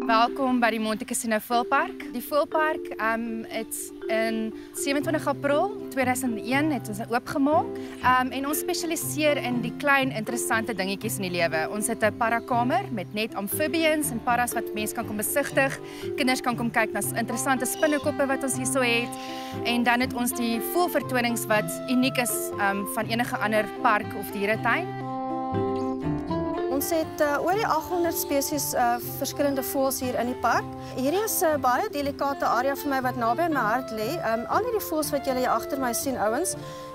Welkom by die Monte Cassino Voëlpark. Die voëlpark het in 27 April 2001 het ons oopgemaak. En ons spesialiseer in die klein interessante dingetjies in die lewe. Ons het 'n parakamer met net amfibians en paras wat mense kan kom besigtig. Kinders kan kom kyk na interessante spinnekoppe wat ons hierso het. En dan het ons die voëlvertonings wat uniek is van enige ander park of dieretuin. Ons het oor die 800 spesies verskillende voëls hier in die park. Hierdie is 'n baie delikate area vir my wat naby aan my hart lê. Al hierdie voëls wat julle hier agter my sien, ouens,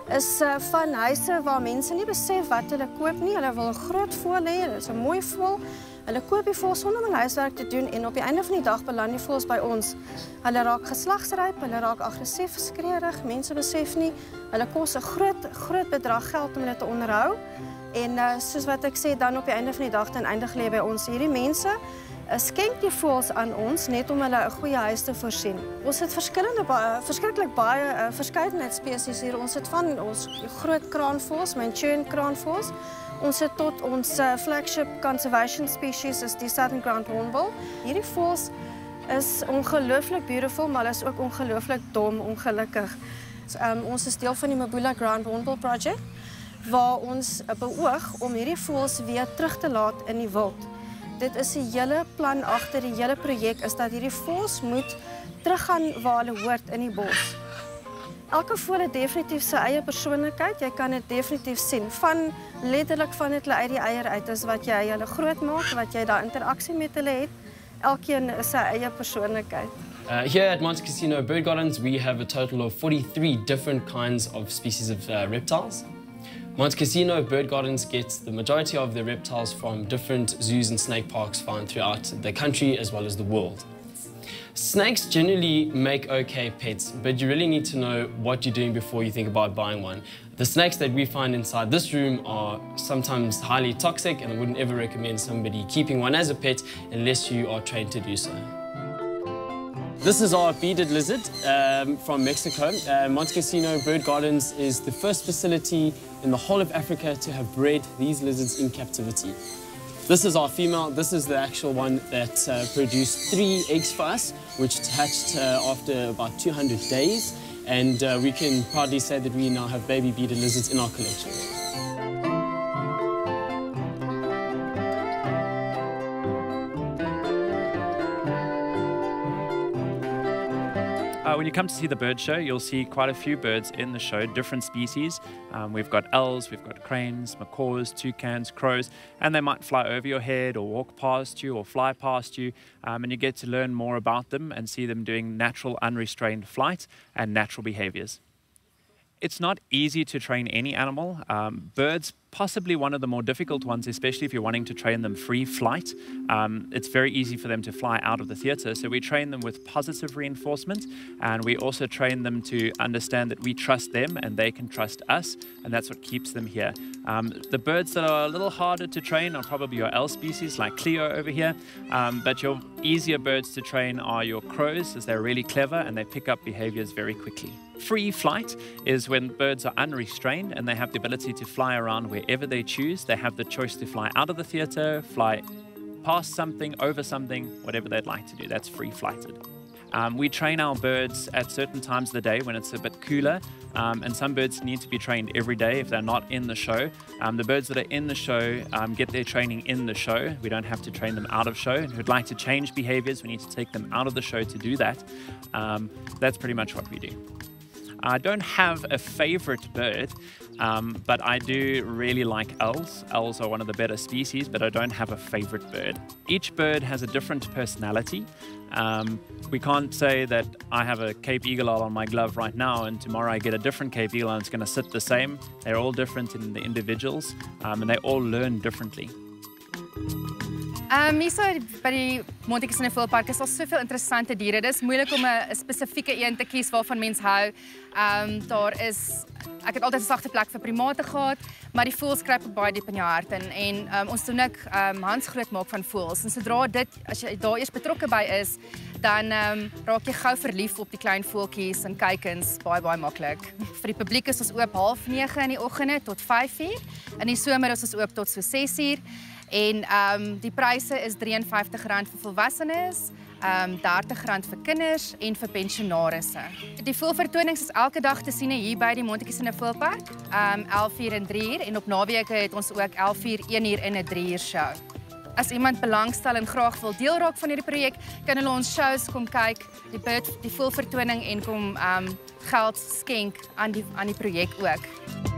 is van huise waar mense nie besef wat hulle koop nie. Hulle wil 'n groot voël hê, dit is 'n mooi voël. Hulle koop die voël sonder om huiswerk te doen en op die einde van die dag beland die voëls by ons. Hulle raak geslagsryp, hulle raak aggressief, skreeurig, mense besef nie. Hulle kos 'n groot bedrag geld om hulle te onderhou. En soos wat ek sê, dan op die einde van die dag dan eindig lê by ons. Hierdie mense skenk die voëls aan ons net om hulle 'n goeie huis te voorsien. Ons het verskriklik baie verskeidenheid spesies hier. Ons het van ons groot kraanvoëls, Manchurian kraanvoëls. Ons het tot ons flagship conservation species is die Southern Ground Hornbill. Hierdie voëls is ongelooflik beautiful, maar hulle is ook ongelooflik dom, ongelukkig. Ons is deel van die Mabula Ground Hornbill Project, waar ons beoog om hierdie voëls weer terug te laat in die wild. Dit is die hele plan agter die hele projek, is dat hierdie voëls moet teruggaan waar hulle hoort in die bos. Elke voël het definitief sy eie persoonlikheid, jy kan dit definitief sien. Letterlik van dit hulle uit die eier uit, is wat jy hulle groot maak, wat jy daar interaksie met hulle het. Elkeen is sy eie persoonlikheid. Here at Monte Cassino Bird Gardens, we have a total of 43 different kinds of species of reptiles. Monte Cassino Bird Gardens gets the majority of the reptiles from different zoos and snake parks found throughout the country as well as the world. Snakes generally make okay pets, but you really need to know what you're doing before you think about buying one. The snakes that we find inside this room are sometimes highly toxic, and I wouldn't ever recommend somebody keeping one as a pet unless you are trained to do so. This is our bearded lizard from Mexico. Monte Cassino Bird Gardens is the first facility in the whole of Africa to have bred these lizards in captivity. This is our female. This is the actual one that produced 3 eggs for us, which hatched after about 200 days. And we can proudly say that we now have baby bearded lizards in our collection. When you come to see the bird show, you'll see quite a few birds in the show, different species. We've got owls, we've got cranes, macaws, toucans, crows, and they might fly over your head or walk past you or fly past you, and you get to learn more about them and see them doing natural, unrestrained flight and natural behaviors. It's not easy to train any animal. Birds, possibly one of the more difficult ones, especially if you're wanting to train them free flight. It's very easy for them to fly out of the theatre, so we train them with positive reinforcement, and we also train them to understand that we trust them and they can trust us, and that's what keeps them here. The birds that are a little harder to train are probably your L species, like Cleo over here, but your easier birds to train are your crows, as they're really clever and they pick up behaviors very quickly. Free flight is when birds are unrestrained and they have the ability to fly around wherever they choose. They have the choice to fly out of the theatre, fly past something, over something, whatever they'd like to do. That's free flighted. We train our birds at certain times of the day when it's a bit cooler, and some birds need to be trained every day if they're not in the show. The birds that are in the show get their training in the show. We don't have to train them out of show. If we'd like to change behaviors, we need to take them out of the show to do that. That's pretty much what we do. I don't have a favorite bird, but I do really like owls. Owls are one of the better species, but I don't have a favorite bird. Each bird has a different personality. We can't say that I have a Cape Eagle Owl on my glove right now and tomorrow I get a different Cape Eagle and it's going to sit the same. They're all different in the individuals, and they all learn differently. Hier by die Monte Cassino Voëlpark is al soveel interessante diere. Dit is moeilik om 'n spesifieke een te kies waarvan mens hou. Ek het altyd 'n sagte plek vir primate gehad, maar die voëls kruip ook baie diep in jou hart in. En ons doen ook Hans groot maak van voëls. En sodra as jy daar eers betrokke by is, dan raak jy gou verlief op die klein voeltjies en kykens, baie maklik. Vir die publiek is ons oop 8:30 in die oggende tot 5:00. In die somer is ons oop tot so 6:00. En die pryse is R53 vir volwassenes, R30 vir kinders en vir pensionarisse. Die voëlvertonings is elke dag te sien hier by die Montetjies Voëlpark, 11:00 en 3:00 en op naweke het ons ook 11:00, 1:00 en 'n 3:00 show. As iemand belangstel en graag wil deel raak van hierdie projek, kan hulle ons shows kom kyk, die voëlvertoning en kom geld skenk aan die projek ook.